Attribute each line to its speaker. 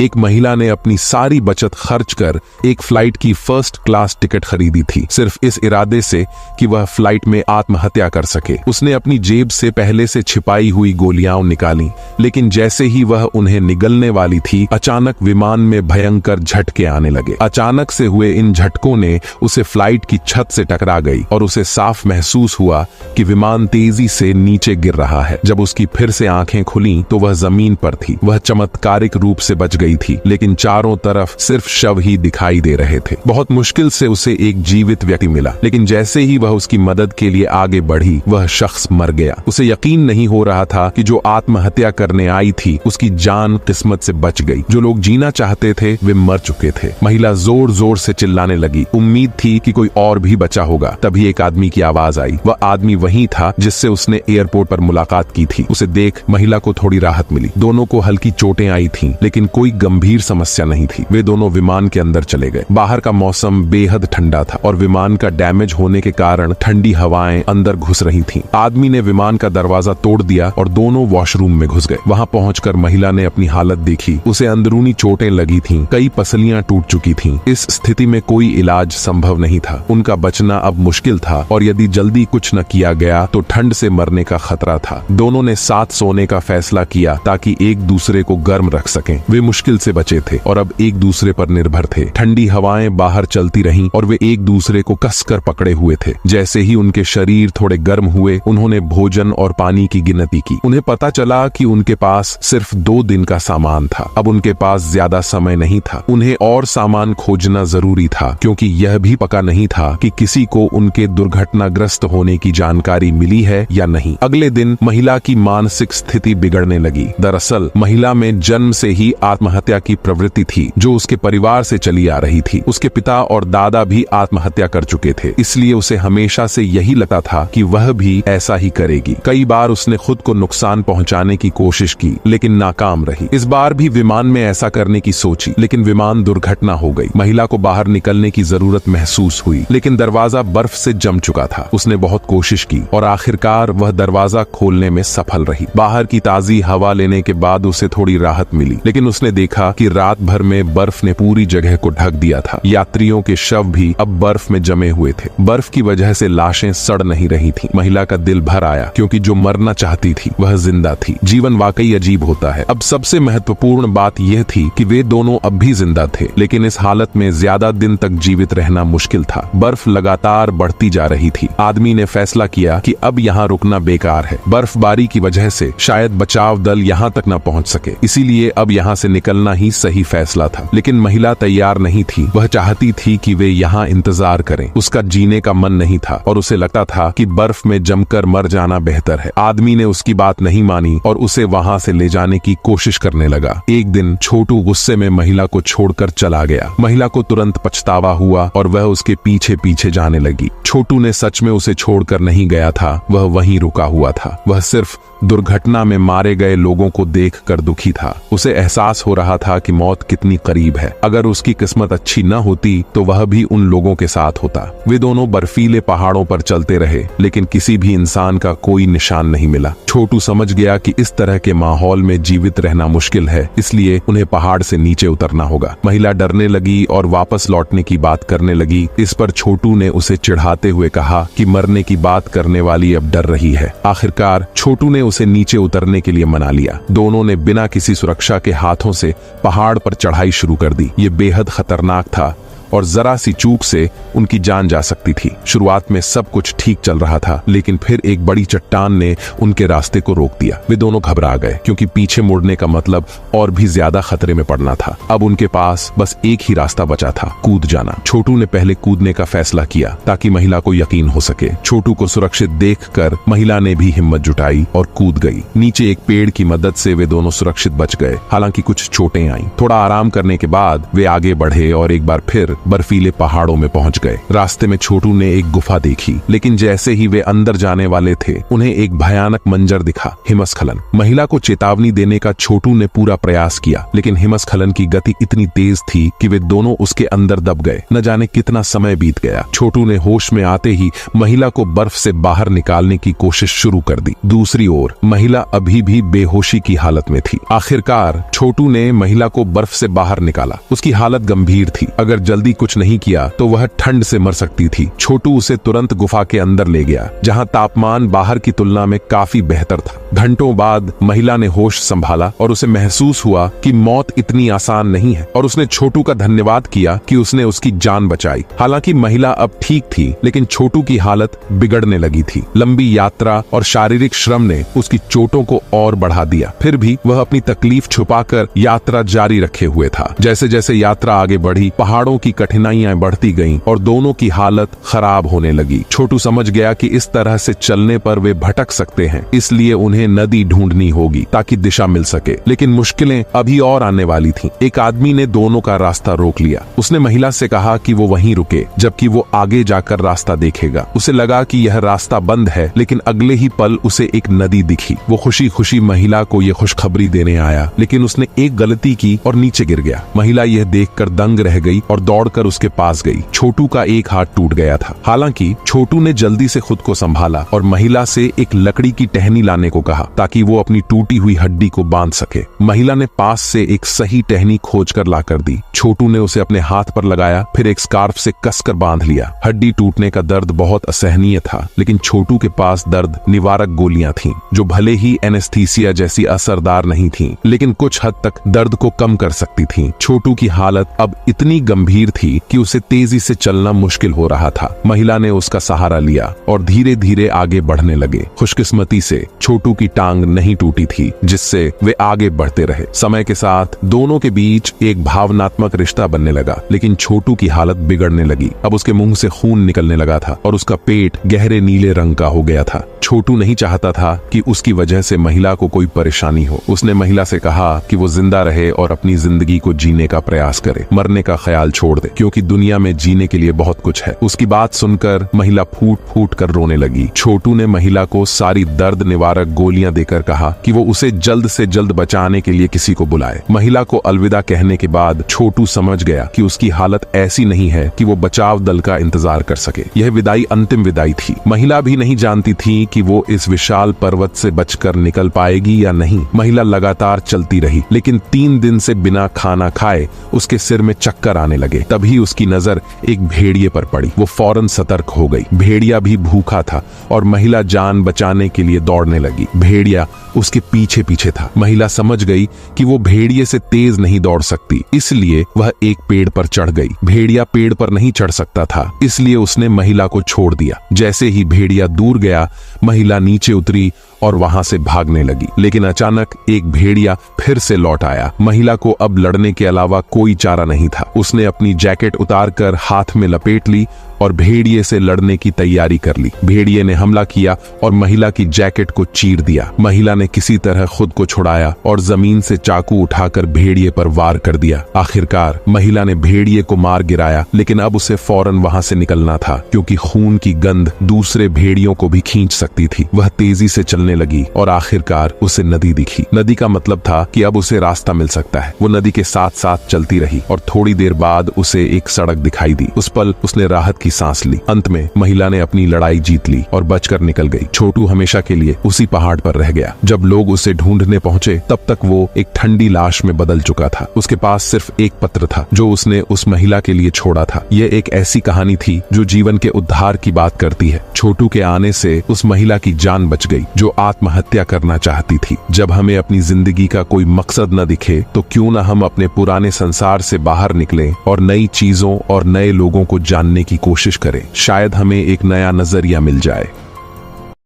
Speaker 1: एक महिला ने अपनी सारी बचत खर्च कर एक फ्लाइट की फर्स्ट क्लास टिकट खरीदी थी, सिर्फ इस इरादे से कि वह फ्लाइट में आत्महत्या कर सके। उसने अपनी जेब से पहले से छिपाई हुई गोलियां निकाली, लेकिन जैसे ही वह उन्हें निगलने वाली थी, अचानक विमान में भयंकर झटके आने लगे। अचानक से हुए इन झटकों ने उसे फ्लाइट की छत से टकरा गई और उसे साफ महसूस हुआ कि विमान तेजी से नीचे गिर रहा है। जब उसकी फिर से आंखें खुली तो वह जमीन पर थी। वह चमत्कारिक रूप से बच गई थी, लेकिन चारों तरफ सिर्फ शव ही दिखाई दे रहे थे। बहुत मुश्किल से उसे एक जीवित व्यक्ति मिला, लेकिन जैसे ही वह उसकी मदद के लिए आगे बढ़ी, वह शख्स मर गया। उसे यकीन नहीं हो रहा था कि जो आत्महत्या करने आई थी उसकी जान किस्मत से बच गई। जो लोग जीना चाहते थे वे मर चुके थे। महिला जोर जोर से चिल्लाने लगी। उम्मीद थी कि कोई और भी बचा होगा। तभी एक आदमी की आवाज आई। वह आदमी वही था जिससे उसने एयरपोर्ट पर मुलाकात की थी। उसे देख महिला को थोड़ी राहत मिली। दोनों को हल्की चोटें आई थीं, लेकिन कोई गंभीर समस्या नहीं थी। वे दोनों विमान के अंदर चले गए। बाहर का मौसम बेहद ठंडा था और विमान का डैमेज होने के कारण ठंडी हवाएं अंदर घुस रही थीं। आदमी ने विमान का दरवाजा तोड़ दिया और दोनों वॉशरूम में घुस गए। वहां पहुंचकर महिला ने अपनी हालत देखी। उसे अंदरूनी चोटें लगी थीं, कई पसलियां टूट चुकी थीं। इस स्थिति में कोई इलाज संभव नहीं था। उनका बचना अब मुश्किल था और यदि जल्दी कुछ न किया गया तो ठंड से मरने का खतरा था। दोनों ने साथ सोने का फैसला किया ताकि एक दूसरे को गर्म रख सकें। वे मुश्किल से बचे थे और अब एक दूसरे पर निर्भर थे। ठंडी हवाएं बाहर चलती रहीं और वे एक दूसरे को कसकर पकड़े हुए थे। जैसे ही उनके शरीर थोड़े गर्म हुए, उन्होंने भोजन और पानी की गिनती की। उन्हें पता चला कि उनके पास सिर्फ 2 दिन का सामान था। अब उनके पास ज्यादा समय नहीं था। उन्हें और सामान खोजना जरूरी था, क्योंकि यह भी पक्का नहीं था कि किसी को उनके दुर्घटनाग्रस्त होने की जानकारी मिली है या नहीं। अगले दिन महिला की मानसिक स्थिति बिगड़ने लगी। दरअसल महिला में जन्म से ही आत्महत्या की प्रवृत्ति थी, जो उसके परिवार से चली आ रही थी। उसके पिता और दादा भी आत्महत्या कर चुके थे, इसलिए उसे हमेशा से यही लगता था कि वह भी ऐसा ही करेगी। कई बार उसने खुद को नुकसान पहुंचाने की कोशिश की, लेकिन नाकाम रही। इस बार भी विमान में ऐसा करने की सोची, लेकिन विमान दुर्घटना हो गई। महिला को बाहर निकलने की जरूरत महसूस हुई, लेकिन दरवाजा बर्फ से जम चुका था। उसने बहुत कोशिश की और आखिरकार वह दरवाजा खोलने में सफल रही। बाहर की ताजी हवा लेने के बाद उसे थोड़ी राहत मिली, लेकिन उसने देखा कि रात भर में बर्फ ने पूरी जगह को ढक दिया था। यात्रियों के शव भी अब बर्फ में जमे हुए थे। बर्फ की वजह से लाशें सड़ नहीं रही थीं। महिला का दिल भर आया, क्योंकि जो मरना चाहती थी वह जिंदा थी। जीवन वाकई अजीब होता है। अब सबसे महत्वपूर्ण बात यह थी कि वे दोनों अब भी जिंदा थे, लेकिन इस हालत में ज्यादा दिन तक जीवित रहना मुश्किल था। बर्फ लगातार बढ़ती जा रही थी। आदमी ने फैसला किया कि अब यहाँ रुकना बेकार है। बर्फबारी की वजह से शायद बचाव दल यहाँ तक न पहुँच सके, इसीलिए अब यहाँ से निकलना ही सही फैसला था। लेकिन महिला तैयार नहीं थी। वह चाहती थी कि वे यहाँ इंतजार करें। उसका जीने का मन नहीं था और उसे लगता था कि बर्फ में जमकर मर जाना बेहतर है। आदमी ने उसकी बात नहीं मानी और उसे वहाँ से ले जाने की कोशिश करने लगा। एक दिन छोटू गुस्से में महिला को छोड़कर चला गया। महिला को तुरंत पछतावा हुआ और वह उसके पीछे पीछे जाने लगी। छोटू ने सच में उसे छोड़कर नहीं गया था, वह वहीं रुका हुआ था। वह सिर्फ दुर्घटना में मारे गए लोगों को देखकर दुखी था। उसे एहसास हो रहा था कि मौत कितनी करीब है। अगर उसकी किस्मत अच्छी न होती तो वह भी उन लोगों के साथ होता। वे दोनों बर्फीले पहाड़ों पर चलते रहे, लेकिन किसी भी इंसान का कोई निशान नहीं मिला। छोटू समझ गया कि इस तरह के माहौल में जीवित रहना मुश्किल है, इसलिए उन्हें पहाड़ से नीचे उतरना होगा। महिला डरने लगी और वापस लौटने की बात करने लगी। इस पर छोटू ने उसे चिढ़ाते हुए कहा कि मरने की बात करने वाली अब डर रही है। आखिरकार छोटू ने उसे नीचे उतरने के लिए मना लिया। दोनों ने बिना किसी सुरक्षा के हाथों से पहाड़ पर चढ़ाई शुरू कर दी। ये बेहद खतरनाक था और जरा सी चूक से उनकी जान जा सकती थी। शुरुआत में सब कुछ ठीक चल रहा था, लेकिन फिर एक बड़ी चट्टान ने उनके रास्ते को रोक दिया। वे दोनों घबरा गए, क्योंकि पीछे मुड़ने का मतलब और भी ज्यादा खतरे में पड़ना था। अब उनके पास बस एक ही रास्ता बचा था, कूद जाना। छोटू ने पहले कूदने का फैसला किया ताकि महिला को यकीन हो सके। छोटू को सुरक्षित देखकर महिला ने भी हिम्मत जुटाई और कूद गई। नीचे एक पेड़ की मदद से वे दोनों सुरक्षित बच गए, हालांकि कुछ चोटें आईं। थोड़ा आराम करने के बाद वे आगे बढ़े और एक बार फिर बर्फीले पहाड़ों में पहुंच गए। रास्ते में छोटू ने एक गुफा देखी, लेकिन जैसे ही वे अंदर जाने वाले थे उन्हें एक भयानक मंजर दिखा, हिमस्खलन। महिला को चेतावनी देने का छोटू ने पूरा प्रयास किया, लेकिन हिमस्खलन की गति इतनी तेज थी कि वे दोनों उसके अंदर दब गए। न जाने कितना समय बीत गया। छोटू ने होश में आते ही महिला को बर्फ से बाहर निकालने की कोशिश शुरू कर दी। दूसरी ओर महिला अभी भी बेहोशी की हालत में थी। आखिरकार छोटू ने महिला को बर्फ से बाहर निकाला। उसकी हालत गंभीर थी। अगर जल्दी कुछ नहीं किया तो वह ठंड से मर सकती थी। छोटू उसे तुरंत गुफा के अंदर ले गया, जहां तापमान बाहर की तुलना में काफी बेहतर था। घंटों बाद महिला ने होश संभाला और उसे महसूस हुआ कि मौत इतनी आसान नहीं है, और उसने छोटू का धन्यवाद किया कि उसने उसकी जान बचाई। हालांकि महिला अब ठीक थी, लेकिन छोटू की हालत बिगड़ने लगी थी। लंबी यात्रा और शारीरिक श्रम ने उसकी चोटों को और बढ़ा दिया। फिर भी वह अपनी तकलीफ छुपाकर यात्रा जारी रखे हुए था। जैसे जैसे यात्रा आगे बढ़ी, पहाड़ों की कठिनाइयां बढ़ती गईं और दोनों की हालत खराब होने लगी। छोटू समझ गया कि इस तरह से चलने पर वे भटक सकते हैं, इसलिए उन्हें नदी ढूंढनी होगी ताकि दिशा मिल सके। लेकिन मुश्किलें अभी और आने वाली थीं। एक आदमी ने दोनों का रास्ता रोक लिया। उसने महिला से कहा कि वो वहीं रुके, जबकि वो आगे जाकर रास्ता देखेगा। उसे लगा कि यह रास्ता बंद है, लेकिन अगले ही पल उसे एक नदी दिखी। वो खुशी खुशी महिला को ये खुशखबरी देने आया, लेकिन उसने एक गलती की और नीचे गिर गया। महिला यह देखकर दंग रह गई और दौड़कर उसके पास गई। छोटू का एक हाथ टूट गया था। हालांकि छोटू ने जल्दी से खुद को संभाला और महिला से एक लकड़ी की टहनी लाने को कहा, ताकि वो अपनी टूटी हुई हड्डी को बांध सके। महिला ने पास से एक सही टहनी खोजकर लाकर दी। छोटू ने उसे अपने हाथ पर लगाया, फिर एक स्कार्फ से कसकर बांध लिया। हड्डी टूटने का दर्द बहुत असहनीय था, लेकिन छोटू के पास दर्द निवारक गोलियां थीं, जो भले ही एनेस्थीसिया जैसी असरदार नहीं थीं, लेकिन कुछ हद तक दर्द को कम कर सकती थीं। छोटू की हालत अब इतनी गंभीर थी कि उसे तेजी से चलना मुश्किल हो रहा था। महिला ने उसका सहारा लिया और धीरे धीरे आगे बढ़ने लगे। खुशकिस्मती से छोटू की टांग नहीं टूटी थी, जिससे वे आगे बढ़ते रहे। समय के साथ दोनों के बीच एक भावनात्मक रिश्ता बनने लगा, लेकिन छोटू की हालत बिगड़ने लगी। अब उसके मुंह से खून निकलने लगा था और उसका पेट गहरे नीले रंग का हो गया था। छोटू नहीं चाहता था कि उसकी वजह से महिला को कोई परेशानी हो। उसने महिला से कहा कि वो जिंदा रहे और अपनी जिंदगी को जीने का प्रयास करे, मरने का ख्याल छोड़ दे, क्योंकि दुनिया में जीने के लिए बहुत कुछ है। उसकी बात सुनकर महिला फूट फूट कर रोने लगी। छोटू ने महिला को सारी दर्द निवारक गोलियां देकर कहा कि वो उसे जल्द से जल्द बचाने के लिए किसी को बुलाए। महिला को अलविदा कहने के बाद छोटू समझ गया कि उसकी हालत ऐसी नहीं है कि वो बचाव दल का इंतजार कर सके। यह विदाई अंतिम विदाई थी। महिला भी नहीं जानती थी कि वो इस विशाल पर्वत से बचकर निकल पाएगी या नहीं। महिला लगातार चलती रही, लेकिन 3 दिन से बिना खाना खाए उसके सिर में चक्कर आने लगे। तभी उसकी नजर एक भेड़िए पर पड़ी। वो फौरन सतर्क हो गई। भेड़िया भी भूखा था और महिला जान बचाने के लिए दौड़ने लगी। भेड़िया उसके पीछे पीछे था। महिला समझ गई कि वो भेड़िए से तेज नहीं दौड़ सकती, इसलिए वह एक पेड़ पर चढ़ गई। भेड़िया पेड़ पर नहीं चढ़ सकता था, इसलिए उसने महिला को छोड़ दिया। जैसे ही भेड़िया दूर गया, महिला नीचे उतरी और वहां से भागने लगी। लेकिन अचानक एक भेड़िया फिर से लौट आया। महिला को अब लड़ने के अलावा कोई चारा नहीं था। उसने अपनी जैकेट उतारकर हाथ में लपेट ली और भेड़िए से लड़ने की तैयारी कर ली। भेड़िए ने हमला किया और महिला की जैकेट को चीर दिया। महिला ने किसी तरह खुद को छुड़ाया और जमीन से चाकू उठाकर भेड़िए पर वार कर दिया। आखिरकार महिला ने भेड़िए को मार गिराया, लेकिन अब उसे फौरन वहां से निकलना था, क्योंकि खून की गंध दूसरे भेड़ियों को भी खींच सकती थी। वह तेजी से चलने लगी और आखिरकार उसे नदी दिखी। नदी का मतलब था कि अब उसे रास्ता मिल सकता है। वो नदी के साथ साथ चलती रही और थोड़ी देर बाद उसे एक सड़क दिखाई दी। उस पल उसने राहत की सांस ली। अंत में महिला ने अपनी लड़ाई जीत ली और बचकर निकल गई। छोटू हमेशा के लिए उसी पहाड़ पर रह गया। जब लोग उसे ढूंढने पहुंचे, तब तक वो एक ठंडी लाश में बदल चुका था। उसके पास सिर्फ एक पत्र था जो उसने उस महिला के लिए छोड़ा था। यह एक ऐसी कहानी थी जो जीवन के उद्धार की बात करती है। छोटू के आने से उस महिला की जान बच गई जो आत्महत्या करना चाहती थी। जब हमें अपनी जिंदगी का कोई मकसद न दिखे, तो क्यों न हम अपने पुराने संसार से बाहर निकलें और नई चीजों और नए लोगों को जानने की कोशिश करें। शायद हमें एक नया नजरिया मिल जाए।